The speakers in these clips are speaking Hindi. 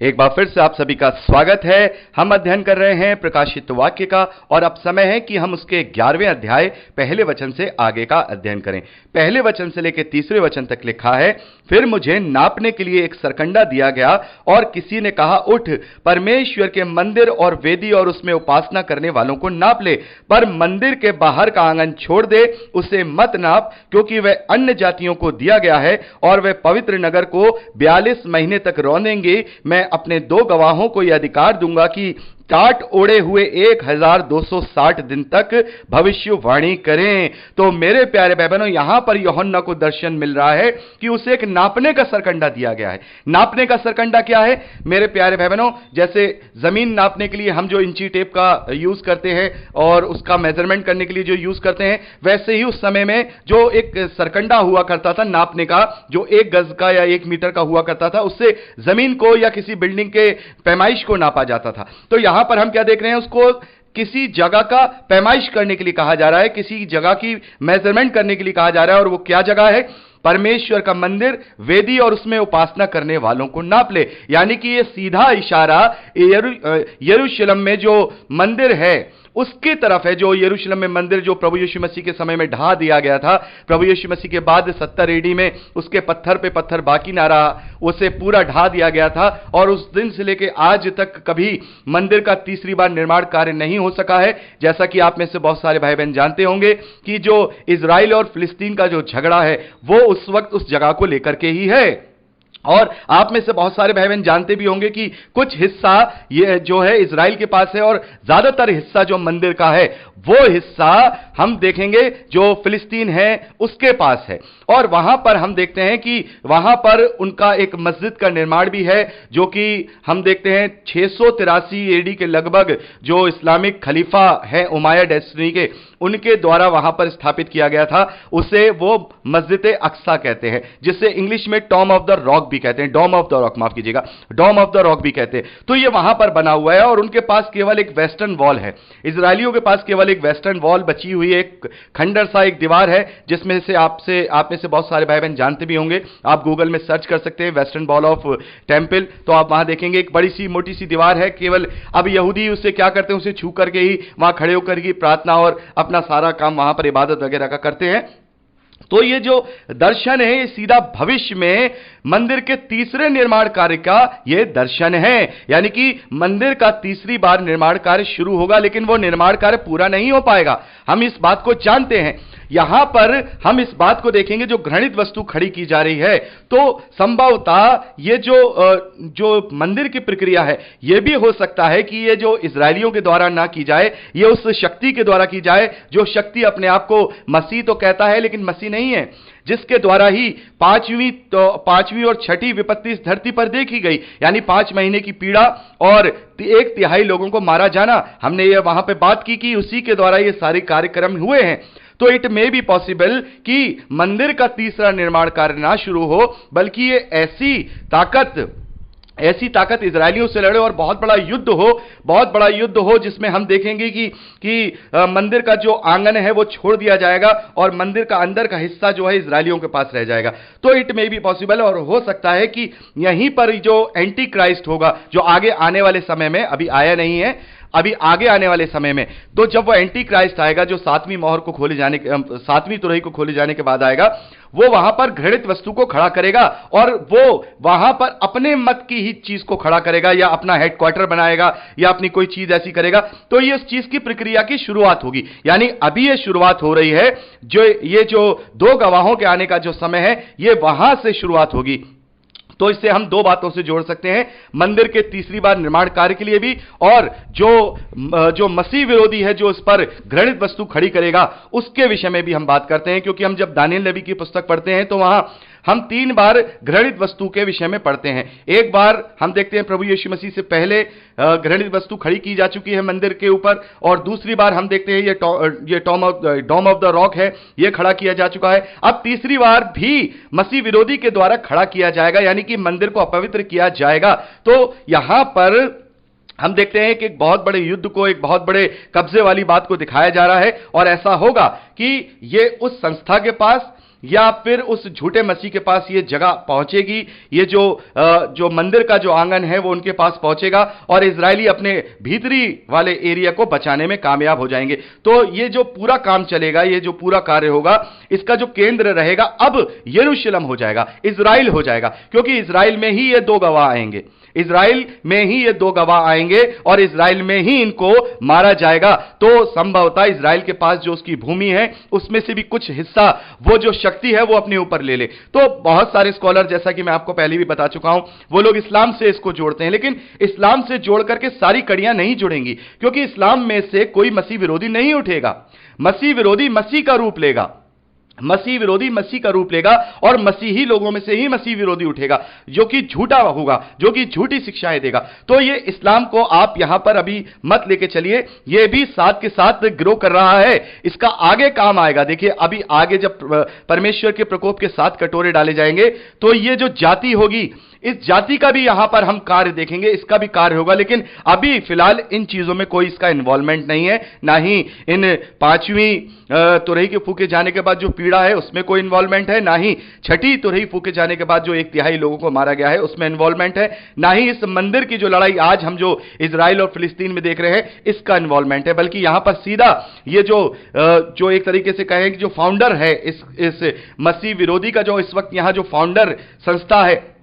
एक बार फिर से आप सभी का स्वागत है। हम अध्ययन कर रहे हैं प्रकाशित वाक्य का और अब समय है कि हम उसके 11वें अध्याय पहले वचन से आगे का अध्ययन करें। पहले वचन से लेकर तीसरे वचन तक लिखा है, फिर मुझे नापने के लिए एक सरकंडा दिया गया और किसी ने कहा, उठ परमेश्वर के मंदिर और वेदी और उसमें उपासना करने वालों को नाप ले, पर मंदिर के बाहर का आंगन छोड़ दे, उसे मत नाप, क्योंकि वह अन्य जातियों को दिया गया है और वह पवित्र नगर को 42 महीने तक रौंदेंगे। मैं अपने 2 गवाहों को यह अधिकार दूंगा कि टाट ओढ़े हुए 1260 दिन तक भविष्यवाणी करें। तो मेरे प्यारे भाई बहनों, यहां पर यूहन्ना को दर्शन मिल रहा है कि उसे एक नापने का सरकंडा दिया गया है। नापने का सरकंडा क्या है मेरे प्यारे भाई बहनों? जैसे जमीन नापने के लिए हम जो इंची टेप का यूज करते हैं और उसका मेजरमेंट करने के लिए जो यूज करते हैं, वैसे ही उस समय में जो एक सरकंडा हुआ करता था नापने का, जो 1 गज का या 1 मीटर का हुआ करता था, उससे जमीन को या किसी बिल्डिंग के पैमाइश को नापा जाता था। तो यहां पर हम क्या देख रहे हैं? उसको किसी जगह का पैमाइश करने के लिए कहा जा रहा है, किसी जगह की मेजरमेंट करने के लिए कहा जा रहा है। और वो क्या जगह है? परमेश्वर का मंदिर, वेदी और उसमें उपासना करने वालों को नाप ले। यानी कि यह सीधा इशारा यरूशलेम में जो मंदिर है उसकी तरफ है। जो यरूशलेम में मंदिर जो प्रभु यीशु मसीह के समय में ढा दिया गया था, प्रभु यीशु मसीह के बाद 70 एडी में उसके पत्थर पे पत्थर बाकी ना रहा, उसे पूरा ढा दिया गया था। और उस दिन से लेकर आज तक कभी मंदिर का तीसरी बार निर्माण कार्य नहीं हो सका है। जैसा कि आप में से बहुत सारे भाई बहन जानते होंगे कि जो इजराइल और फिलिस्तीन का जो झगड़ा है वो उस वक्त उस जगह को लेकर के ही है। और आप में से बहुत सारे भाई बहन जानते भी होंगे कि कुछ हिस्सा ये जो है इजराइल के पास है और ज्यादातर हिस्सा जो मंदिर का है वो हिस्सा हम देखेंगे जो फिलिस्तीन है उसके पास है। और वहां पर हम देखते हैं कि वहां पर उनका एक मस्जिद का निर्माण भी है, जो कि हम देखते हैं 683 एडी के लगभग जो इस्लामिक खलीफा है उमाया डेस्टिनी के, उनके द्वारा वहां पर स्थापित किया गया था। उसे वो मस्जिद अक्सा कहते हैं, जिसे इंग्लिश में टॉम ऑफ द रॉक भी कहते हैं, डॉम ऑफ द रॉक, माफ कीजिएगा, डॉम ऑफ द रॉक भी कहते हैं। तो ये वहां पर बना हुआ है और उनके पास केवल एक वेस्टर्न वॉल है। इजरायलियों के पास केवल एक वेस्टर्न वॉल बची हुई है, एक खंडर सा एक दीवार है, जिसमें से आप में से बहुत सारे भाई बहन जानते भी होंगे। आप गूगल में सर्च कर सकते हैं वेस्टर्न वॉल ऑफ टेंपल, तो आप वहां देखेंगे एक बड़ी सी मोटी सी दीवार है। केवल अब यहूदी उससे क्या करते हैं, उसे छू करके ही वहां खड़े होकर की प्रार्थना और अपना सारा काम वहां पर इबादत वगैरह का करते हैं। तो ये जो दर्शन है ये सीधा भविष्य में मंदिर के तीसरे निर्माण कार्य का ये दर्शन है। यानी कि मंदिर का तीसरी बार निर्माण कार्य शुरू होगा, लेकिन वो निर्माण कार्य पूरा नहीं हो पाएगा। हम इस बात को जानते हैं। यहां पर हम इस बात को देखेंगे, जो घृणित वस्तु खड़ी की जा रही है, तो संभवतः ये जो मंदिर की प्रक्रिया है ये भी हो सकता है कि ये जो इजरायलियों के द्वारा ना की जाए, ये उस शक्ति के द्वारा की जाए जो शक्ति अपने आप को मसीह तो कहता है लेकिन मसीह नहीं है, जिसके द्वारा ही पांचवी और छठी विपत्ति इस धरती पर देखी गई। यानी 5 महीने की पीड़ा और 1/3 लोगों को मारा जाना। हमने ये वहां पे बात की कि उसी के द्वारा ये सारे कार्यक्रम हुए हैं। तो इट मे बी पॉसिबल कि मंदिर का तीसरा निर्माण कार्य ना शुरू हो, बल्कि ये ऐसी ताकत इजरायलियों से लड़े और बहुत बड़ा युद्ध हो, जिसमें हम देखेंगे कि मंदिर का जो आंगन है वो छोड़ दिया जाएगा और मंदिर का अंदर का हिस्सा जो है इजरायलियों के पास रह जाएगा। तो इट मे बी पॉसिबल, और हो सकता है कि यहीं पर जो एंटी क्राइस्ट होगा, जो आगे आने वाले समय में, अभी आया नहीं है, अभी आगे आने वाले समय में, तो जब वो एंटी क्राइस्ट आएगा, जो 7वीं तुरही को खोले जाने के बाद आएगा, वो वहां पर घृणित वस्तु को खड़ा करेगा और वो वहां पर अपने मत की ही चीज को खड़ा करेगा या अपना हेडक्वार्टर बनाएगा या अपनी कोई चीज ऐसी करेगा। तो ये इस चीज की प्रक्रिया की शुरुआत होगी। यानी अभी ये शुरुआत हो रही है, ये जो 2 गवाहों के आने का जो समय है ये वहां से शुरुआत होगी। तो इससे हम 2 बातों से जोड़ सकते हैं, मंदिर के तीसरी बार निर्माण कार्य के लिए भी, और जो मसीह विरोधी है जो इस पर घृणित वस्तु खड़ी करेगा उसके विषय में भी हम बात करते हैं। क्योंकि हम जब दानियेल नबी की पुस्तक पढ़ते हैं तो वहां हम 3 बार घृणित वस्तु के विषय में पढ़ते हैं। एक बार हम देखते हैं प्रभु यीशु मसीह से पहले घृणित वस्तु खड़ी की जा चुकी है मंदिर के ऊपर, और दूसरी बार हम देखते हैं ये डॉम ऑफ द रॉक है, ये खड़ा किया जा चुका है। अब तीसरी बार भी मसीह विरोधी के द्वारा खड़ा किया जाएगा, यानी कि मंदिर को अपवित्र किया जाएगा। तो यहां पर हम देखते हैं कि एक बहुत बड़े युद्ध को, एक बहुत बड़े कब्जे वाली बात को दिखाया जा रहा है, और ऐसा होगा कि ये उस संस्था के पास या फिर उस झूठे मसीह के पास ये जगह पहुंचेगी, ये जो मंदिर का जो आंगन है वो उनके पास पहुंचेगा और इजरायली अपने भीतरी वाले एरिया को बचाने में कामयाब हो जाएंगे। तो ये जो पूरा काम चलेगा, ये जो पूरा कार्य होगा, इसका जो केंद्र रहेगा अब यरूशलेम हो जाएगा, इजराइल हो जाएगा, क्योंकि इजराइल में ही ये दो गवाह आएंगे, इजराइल में ही ये दो गवाह आएंगे और इजराइल में ही इनको मारा जाएगा। तो संभवतः इजराइल के पास जो उसकी भूमि है उसमें से भी कुछ हिस्सा वो जो शक्ति है वो अपने ऊपर ले ले। तो बहुत सारे स्कॉलर, जैसा कि मैं आपको पहले भी बता चुका हूं, वो लोग इस्लाम से इसको जोड़ते हैं, लेकिन इस्लाम से जोड़ करके सारी कड़ियां नहीं जुड़ेंगी, क्योंकि इस्लाम में से कोई मसीह विरोधी नहीं उठेगा। मसीह विरोधी मसीह का रूप लेगा, मसीह विरोधी मसीह का रूप लेगा और मसीही लोगों में से ही मसीह विरोधी उठेगा, जो कि झूठा होगा, जो कि झूठी शिक्षाएं देगा। तो ये इस्लाम को आप यहां पर अभी मत लेके चलिए, ये भी साथ के साथ ग्रो कर रहा है, इसका आगे काम आएगा। देखिए अभी आगे जब परमेश्वर के प्रकोप के साथ कटोरे डाले जाएंगे तो ये जो जाति होगी, इस जाति का भी यहां पर हम कार्य देखेंगे, इसका भी कार्य होगा, लेकिन अभी फिलहाल इन चीजों में कोई इसका इन्वॉल्वमेंट नहीं है, ना ही इन पांचवीं तुरही के फूके जाने के बाद जो पीड़ा है उसमें कोई इन्वॉल्वमेंट है, ना ही छठी तुरही फूके जाने के बाद जो 1/3 लोगों को मारा गया है उसमें इन्वॉल्वमेंट है, ना ही इस मंदिर की जो लड़ाई आज हम जो इजराइल और फिलिस्तीन में देख रहे हैं इसका इन्वॉल्वमेंट है, बल्कि यहां पर सीधा ये जो एक तरीके से कहें कि जो फाउंडर है इस मसीह विरोधी का, जो इस वक्त यहां जो फाउंडर संस्था है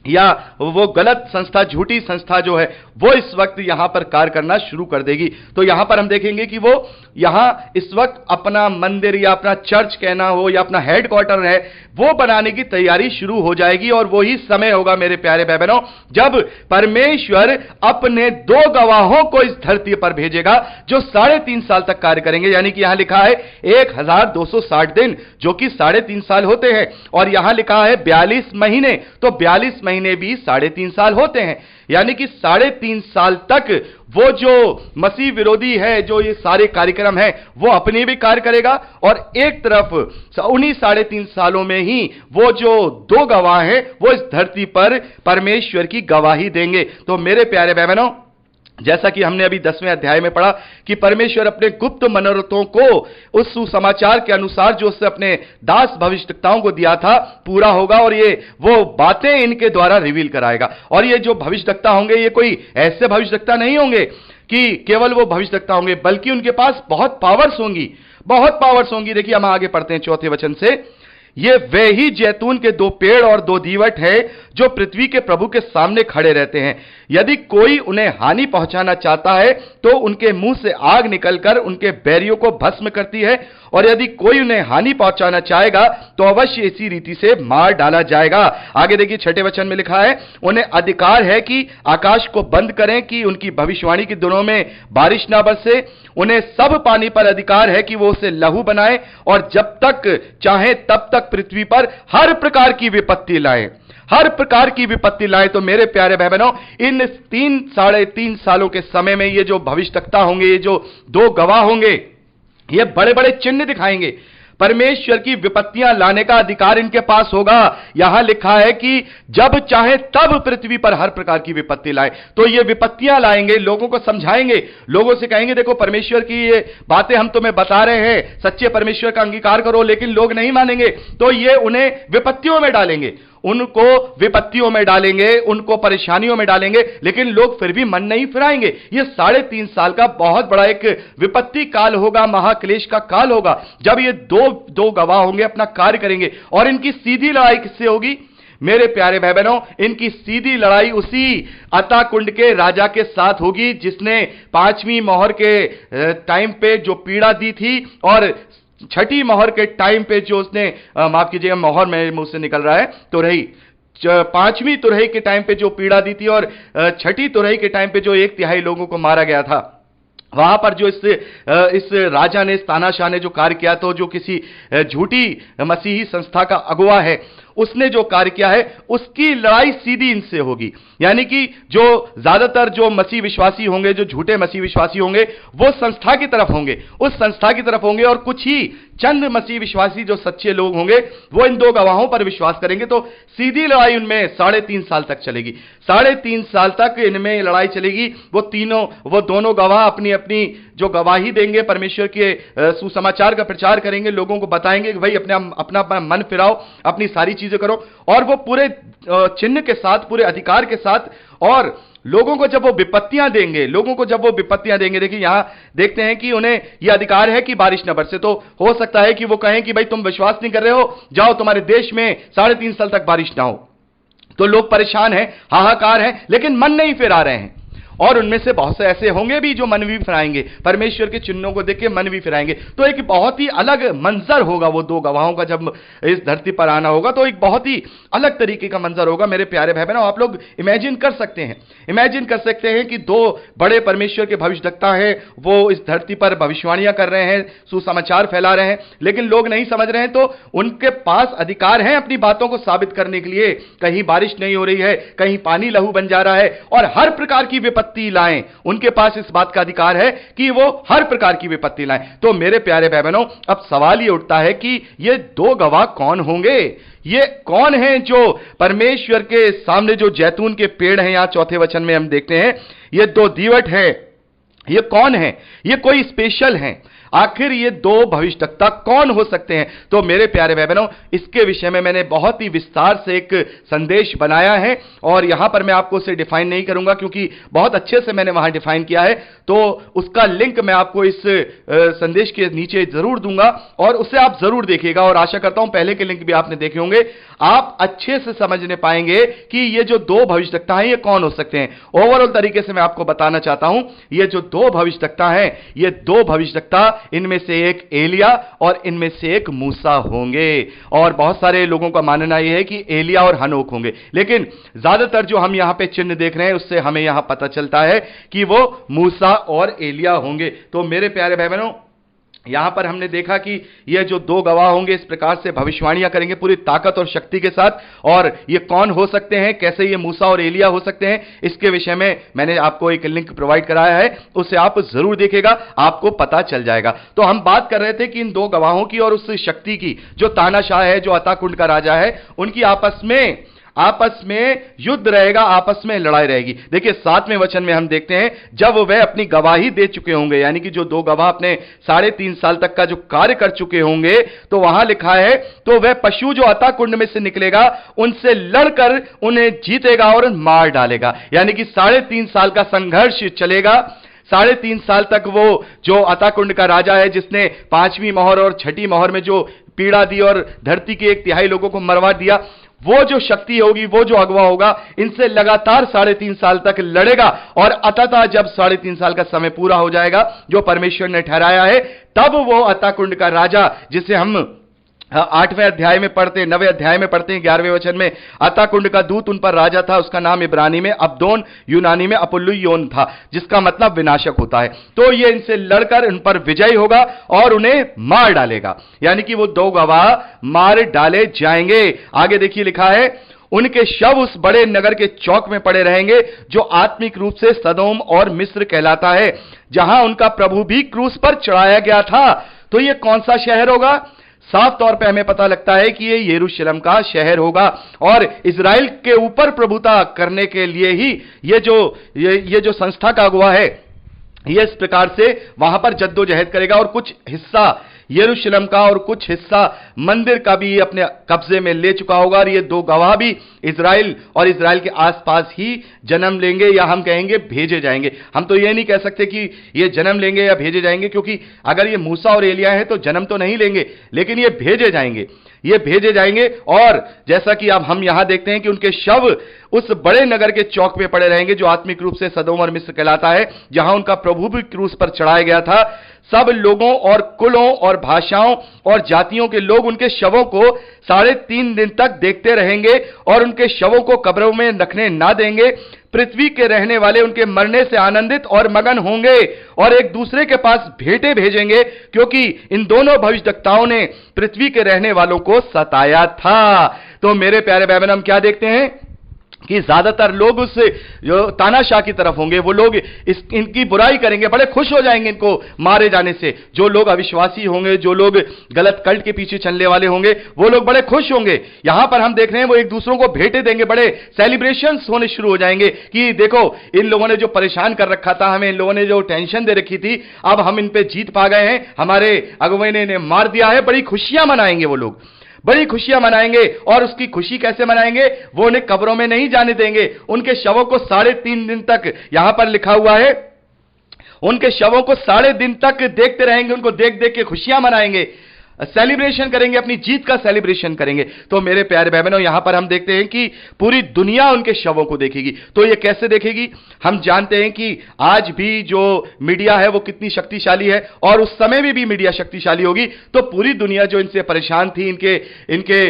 या वो गलत संस्था, झूठी संस्था जो है वो इस वक्त यहां पर कार्य करना शुरू कर देगी। तो यहां पर हम देखेंगे कि वो यहां इस वक्त अपना मंदिर या अपना चर्च कहना हो या अपना हेडक्वार्टर है वो बनाने की तैयारी शुरू हो जाएगी, और वही समय होगा मेरे प्यारे भाई बहनों जब परमेश्वर अपने दो गवाहों को इस धरती पर भेजेगा जो 3.5 साल तक कार्य करेंगे। यानी कि यहां लिखा है 1260 दिन, जो कि 3.5 साल होते हैं, और यहां लिखा है 42 महीने, तो 42 महीने भी 3.5 साल होते हैं। यानी कि 3.5 साल तक वो जो मसीह विरोधी है, जो ये सारे कार्यक्रम है, वो अपने भी कार्य करेगा, और एक तरफ उन्हीं 3.5 सालों में ही वो जो दो गवाह हैं वो इस धरती पर परमेश्वर की गवाही देंगे। तो मेरे प्यारे भाई बहनों, जैसा कि हमने अभी 10वें अध्याय में पढ़ा कि परमेश्वर अपने गुप्त मनोरथों को उस सुसमाचार के अनुसार जो उसने अपने दास भविष्यवक्ताओं को दिया था पूरा होगा, और ये वो बातें इनके द्वारा रिवील कराएगा। और ये जो भविष्यवक्ता होंगे ये कोई ऐसे भविष्यवक्ता नहीं होंगे कि केवल वो भविष्यवक्ता होंगे, बल्कि उनके पास बहुत पावर्स होंगी, बहुत पावर्स होंगी। देखिए हम आगे पढ़ते हैं 4 वचन से, ये वे ही जैतून के 2 पेड़ और 2 दीवट है जो पृथ्वी के प्रभु के सामने खड़े रहते हैं। यदि कोई उन्हें हानि पहुंचाना चाहता है तो उनके मुंह से आग निकलकर उनके बैरियों को भस्म करती है, और यदि कोई उन्हें हानि पहुंचाना चाहेगा तो अवश्य इसी रीति से मार डाला जाएगा। आगे देखिए 6 वचन में लिखा है, उन्हें अधिकार है कि आकाश को बंद करें कि उनकी भविष्यवाणी के दिनों में बारिश ना बरसे। उन्हें सब पानी पर अधिकार है कि वो उसे लहू बनाए, और जब तक चाहे तब तक पृथ्वी पर हर प्रकार की विपत्ति लाए, हर प्रकार की विपत्ति लाए। तो मेरे प्यारे भाई बहनों, इन 3.5 सालों के समय में ये जो भविष्यवक्ता होंगे, ये जो दो गवाह होंगे, ये बड़े बड़े चिन्ह दिखाएंगे। परमेश्वर की विपत्तियां लाने का अधिकार इनके पास होगा। यहां लिखा है कि जब चाहे तब पृथ्वी पर हर प्रकार की विपत्ति लाए। तो ये विपत्तियां लाएंगे, लोगों को समझाएंगे, लोगों से कहेंगे देखो परमेश्वर की ये बातें हम तुम्हें बता रहे हैं, सच्चे परमेश्वर का अंगीकार करो, लेकिन लोग नहीं मानेंगे। तो ये उन्हें विपत्तियों में डालेंगे, उनको विपत्तियों में डालेंगे, उनको परेशानियों में डालेंगे, लेकिन लोग फिर भी मन नहीं फिराएंगे। यह 3.5 साल का बहुत बड़ा एक विपत्ति काल होगा, महाक्लेश का काल होगा, जब ये दो गवाह होंगे, अपना कार्य करेंगे। और इनकी सीधी लड़ाई किससे होगी मेरे प्यारे भाई बहनों? इनकी सीधी लड़ाई उसी अता कुंड के राजा के साथ होगी जिसने 5वीं मोहर के टाइम पे जो पीड़ा दी थी, और 6ठी मोहर के टाइम पे जो उसने माफ कीजिएगा, मोहर मेरे मुंह से निकल रहा है, तुरही, 5वीं तुरही के टाइम पे जो पीड़ा दी थी, और 6ठी तुरही के टाइम पे जो 1/3 लोगों को मारा गया था, वहां पर जो इस राजा ने, तानाशाह ने जो कार्य किया, तो जो किसी झूठी मसीही संस्था का अगुवा है, उसने जो कार्य किया है उसकी लड़ाई सीधी इनसे होगी। यानी कि जो ज्यादातर जो मसीह विश्वासी होंगे, जो झूठे मसीह विश्वासी होंगे, वो संस्था की तरफ होंगे, उस संस्था की तरफ होंगे, और कुछ ही चंद मसीह विश्वासी जो सच्चे लोग होंगे वो इन दो गवाहों पर विश्वास करेंगे। तो सीधी लड़ाई उनमें 3.5 साल तक चलेगी। 3.5 साल तक इनमें लड़ाई चलेगी। वो दोनों गवाह अपनी अपनी जो गवाही देंगे, परमेश्वर के सुसमाचार का प्रचार करेंगे, लोगों को बताएंगे कि भाई अपना मन फिराओ, अपनी सारी चीजें करो, और वो पूरे चिन्ह के साथ, पूरे अधिकार के साथ, और लोगों को जब वो विपत्तियां देंगे, देखिए यहां देखते हैं कि उन्हें यह अधिकार है कि बारिश न बरसे। तो हो सकता है कि वो कहें कि भाई तुम विश्वास नहीं कर रहे हो, जाओ तुम्हारे देश में 3.5 साल तक बारिश ना हो। तो लोग परेशान हैं, हाहाकार है, लेकिन मन नहीं फिरा रहे हैं। और उनमें से बहुत से ऐसे होंगे भी जो मन भी फिराएंगे, परमेश्वर के चिन्हों को देख के मन भी फिराएंगे। तो एक बहुत ही अलग मंजर होगा वो दो गवाहों का जब इस धरती पर आना होगा, तो एक बहुत ही अलग तरीके का मंजर होगा। मेरे प्यारे भाई बहनों, आप लोग इमेजिन कर सकते हैं कि दो बड़े परमेश्वर के भविष्यद्वक्ता हैं, वो इस धरती पर भविष्यवाणियां कर रहे हैं, सुसमाचार फैला रहे हैं, लेकिन लोग नहीं समझ रहे हैं। तो उनके पास अधिकार है अपनी बातों को साबित करने के लिए। कहीं बारिश नहीं हो रही है, कहीं पानी लहू बन जा रहा है, और हर प्रकार की विपत्ति लाएं। उनके पास इस बात का अधिकार है कि वो हर प्रकार की विपत्ति लाएं। तो मेरे प्यारे भाई बहनों, अब सवाल ये उठता है कि ये दो गवाह कौन होंगे? ये कौन हैं जो परमेश्वर के सामने, जो जैतून के पेड़ हैं, यहां 4 वचन में हम देखते हैं, ये 2 दीवट है। ये कौन है? ये कोई स्पेशल हैं? आखिर ये दो भविष्यद्वक्ता कौन हो सकते हैं? तो मेरे प्यारे भाई बहनों, इसके विषय में मैंने बहुत ही विस्तार से एक संदेश बनाया है, और यहां पर मैं आपको उसे डिफाइन नहीं करूंगा क्योंकि बहुत अच्छे से मैंने वहां डिफाइन किया है। तो उसका लिंक मैं आपको इस संदेश के नीचे जरूर दूंगा, और उसे आप जरूर देखिएगा, और आशा करता हूं पहले के लिंक भी आपने देखे होंगे। आप अच्छे से समझने पाएंगे कि ये जो दो भविष्यद्वक्ता हैं ये कौन हो सकते हैं। ओवरऑल तरीके से मैं आपको बताना चाहता हूं, ये जो दो भविष्यद्वक्ता हैं, ये दो भविष्यद्वक्ता, इनमें से एक एलिया और इनमें से एक मूसा होंगे। और बहुत सारे लोगों का मानना यह है कि एलिया और हनोक होंगे, लेकिन ज्यादातर जो हम यहां पे चिन्ह देख रहे हैं उससे हमें यहां पता चलता है कि वो मूसा और एलिया होंगे। तो मेरे प्यारे भाई बहनों, यहां पर हमने देखा कि ये जो दो गवाह होंगे इस प्रकार से भविष्यवाणियां करेंगे पूरी ताकत और शक्ति के साथ। और ये कौन हो सकते हैं, कैसे ये मूसा और एलिया हो सकते हैं, इसके विषय में मैंने आपको एक लिंक प्रोवाइड कराया है, उसे आप जरूर देखिएगा, आपको पता चल जाएगा। तो हम बात कर रहे थे कि इन दो गवाहों की और उस शक्ति की जो तानाशाह है, जो अताकुंड का राजा है, उनकी आपस में युद्ध रहेगा, आपस में लड़ाई रहेगी। देखिए 7वें वचन में हम देखते हैं, जब वह अपनी गवाही दे चुके होंगे, यानी कि जो दो गवाह अपने 3.5 साल तक का जो कार्य कर चुके होंगे, तो वहां लिखा है, तो वह पशु जो अताकुंड में से निकलेगा उनसे लड़कर उन्हें जीतेगा और मार डालेगा। यानी कि 3.5 साल का संघर्ष चलेगा। 3.5 साल तक वो जो अताकुंड का राजा है, जिसने 5वीं मोहर और 6ठी मोहर में जो पीड़ा दी और धरती के 1/3 लोगों को मरवा दिया, वो जो शक्ति होगी, वो जो अगवा होगा, इनसे लगातार 3.5 साल तक लड़ेगा। और अतः जब 3.5 साल का समय पूरा हो जाएगा जो परमेश्वर ने ठहराया है, तब वो अताकुंड का राजा, जिसे हम 8वें अध्याय में पढ़ते हैं, 9वें अध्याय में पढ़ते हैं, 11वें वचन में, अताकुंड का दूत उन पर राजा था, उसका नाम इब्रानी में अब्दोन, यूनानी में अपुल्लुयोन था, जिसका मतलब विनाशक होता है। तो ये इनसे लड़कर इन पर विजयी होगा और उन्हें मार डालेगा। यानी कि वो दो गवाह मार डाले जाएंगे। आगे देखिए लिखा है, उनके शव उस बड़े नगर के चौक में पड़े रहेंगे जो आत्मिक रूप से सदोम और मिस्र कहलाता है, जहां उनका प्रभु भी क्रूस पर चढ़ाया गया था। तो ये कौन सा शहर होगा? साफ तौर पे हमें पता लगता है कि ये यरूशलेम का शहर होगा, और इजराइल के ऊपर प्रभुता करने के लिए ही ये जो संस्था का अगुवा है, ये इस प्रकार से वहां पर जद्दोजहद करेगा, और कुछ हिस्सा यरूशलेम का और कुछ हिस्सा मंदिर का भी अपने कब्जे में ले चुका होगा। और ये दो गवाह भी इजराइल और इजराइल के आसपास ही जन्म लेंगे, या हम कहेंगे भेजे जाएंगे। हम तो ये नहीं कह सकते कि ये जन्म लेंगे या भेजे जाएंगे, क्योंकि अगर ये मूसा और एलिया है तो जन्म तो नहीं लेंगे, लेकिन ये भेजे जाएंगे। और जैसा कि अब हम यहां देखते हैं कि उनके शव उस बड़े नगर के चौक में पड़े रहेंगे जो आत्मिक रूप से सदोम और मिस्र कहलाता है, जहां उनका प्रभु भी क्रूस पर चढ़ाया गया था। सब लोगों और कुलों और भाषाओं और जातियों के लोग उनके शवों को 3.5 दिन तक देखते रहेंगे और उनके शवों को कब्रों में रखने ना देंगे। पृथ्वी के रहने वाले उनके मरने से आनंदित और मगन होंगे और एक दूसरे के पास भेंटें भेजेंगे, क्योंकि इन दोनों भविष्यद्वक्ताओं ने पृथ्वी के रहने वालों को सताया था। तो मेरे प्यारे भाई बहन, हम क्या देखते हैं कि ज्यादातर लोग उस जो तानाशाह की तरफ होंगे, वो लोग इनकी बुराई करेंगे, बड़े खुश हो जाएंगे इनको मारे जाने से। जो लोग अविश्वासी होंगे, जो लोग गलत कल्ट के पीछे चलने वाले होंगे, वो लोग बड़े खुश होंगे। यहां पर हम देख रहे हैं वो एक दूसरों को भेंटें देंगे, बड़े सेलिब्रेशंस होने शुरू हो जाएंगे कि देखो इन लोगों ने जो परेशान कर रखा था हमें, इन लोगों ने जो टेंशन दे रखी थी, अब हम इन पे जीत पा गए हैं, हमारे अगुवे ने इन्हें मार दिया है। बड़ी खुशियां मनाएंगे वो लोग, बड़ी खुशियां मनाएंगे। और उसकी खुशी कैसे मनाएंगे? वो उन्हें कब्रों में नहीं जाने देंगे, उनके शवों को 3.5 दिन तक, यहां पर लिखा हुआ है, उनके शवों को 3.5 दिन तक देखते रहेंगे, उनको देख देख के खुशियां मनाएंगे, सेलिब्रेशन करेंगे, अपनी जीत का सेलिब्रेशन करेंगे। तो मेरे प्यारे भाई बहनों, यहां पर हम देखते हैं कि पूरी दुनिया उनके शवों को देखेगी। तो ये कैसे देखेगी? हम जानते हैं कि आज भी जो मीडिया है वो कितनी शक्तिशाली है, और उस समय में भी मीडिया शक्तिशाली होगी। तो पूरी दुनिया जो इनसे परेशान थी, इनके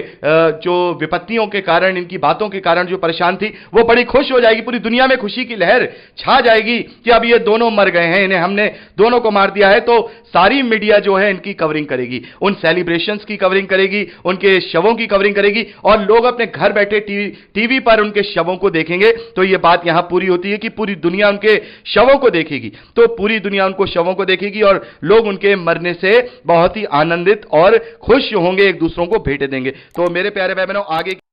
जो विपत्तियों के कारण, इनकी बातों के कारण जो परेशान थी, वो बड़ी खुश हो जाएगी। पूरी दुनिया में खुशी की लहर छा जाएगी कि अब ये दोनों मर गए हैं, इन्हें हमने दोनों को मार दिया है। तो सारी मीडिया जो है इनकी कवरिंग करेगी, उन सेलिब्रेशंस की कवरिंग करेगी, उनके शवों की कवरिंग करेगी, और लोग अपने घर बैठे टीवी पर उनके शवों को देखेंगे। तो यह बात यहां पूरी होती है कि पूरी दुनिया उनके शवों को देखेगी। तो पूरी दुनिया उनको शवों को देखेगी और लोग उनके मरने से बहुत ही आनंदित और खुश होंगे, एक दूसरों को भेंटें देंगे। तो मेरे प्यारे भाई बहनों, आगे